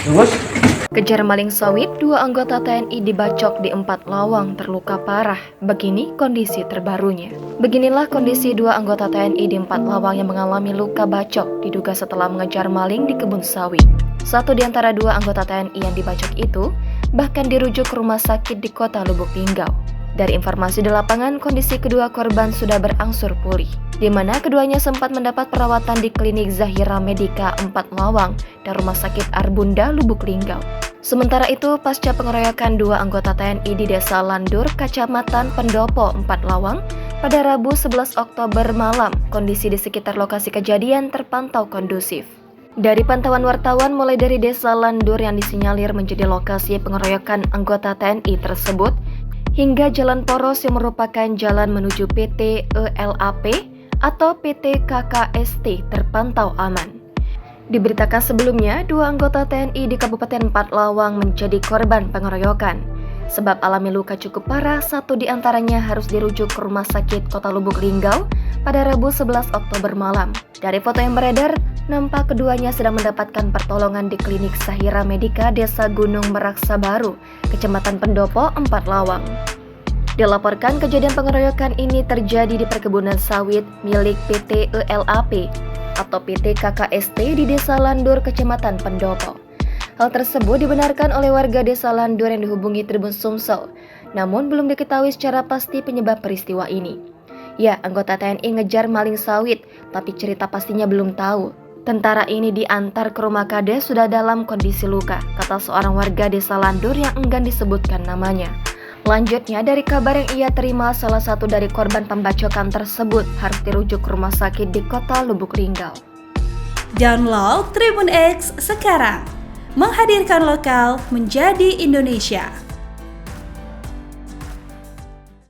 Terus? Kejar maling sawit, 2 anggota TNI dibacok di 4 Lawang terluka parah. Begini kondisi terbarunya. Beginilah kondisi 2 anggota TNI di 4 Lawang yang mengalami luka bacok diduga setelah mengejar maling di kebun sawit. Satu di antara 2 anggota TNI yang dibacok itu bahkan dirujuk ke rumah sakit di kota Lubuk Linggau. Dari informasi di lapangan, kondisi kedua korban sudah berangsur pulih, di mana keduanya sempat mendapat perawatan di klinik Zahira Medika 4 Lawang dan Rumah Sakit Arbunda Lubuk Linggau. Sementara itu, pasca pengeroyokan 2 anggota TNI di Desa Landur, Kecamatan Pendopo 4 Lawang, pada Rabu 11 Oktober malam, kondisi di sekitar lokasi kejadian terpantau kondusif. Dari pantauan wartawan, mulai dari Desa Landur yang disinyalir menjadi lokasi pengeroyokan anggota TNI tersebut, hingga Jalan Poros yang merupakan jalan menuju PT ELAP atau PT KKST terpantau aman. Diberitakan sebelumnya, 2 anggota TNI di Kabupaten 4 Lawang menjadi korban pengeroyokan. Sebab alami luka cukup parah, 1 di antaranya harus dirujuk ke Rumah Sakit Kota Lubuk Linggau pada Rabu 11 Oktober malam. Dari foto yang beredar, nampak keduanya sedang mendapatkan pertolongan di klinik Zahira Medika Desa Gunung Meraksa Baru, Kecamatan Pendopo 4 Lawang. Dilaporkan kejadian pengeroyokan ini terjadi di perkebunan sawit milik PT ELAP atau PT KKST di Desa Landur, Kecamatan Pendopo. Hal tersebut dibenarkan oleh warga Desa Landur yang dihubungi Tribun Sumsel, namun belum diketahui secara pasti penyebab peristiwa ini. Ya, anggota TNI ngejar maling sawit, tapi cerita pastinya belum tahu. Tentara ini diantar ke rumah Kades sudah dalam kondisi luka, kata seorang warga Desa Landur yang enggan disebutkan namanya. Lanjutnya, dari kabar yang ia terima, salah satu dari korban pembacokan tersebut harus dirujuk ke rumah sakit di kota Lubuk Linggau. Download Tribun X sekarang, menghadirkan lokal menjadi Indonesia.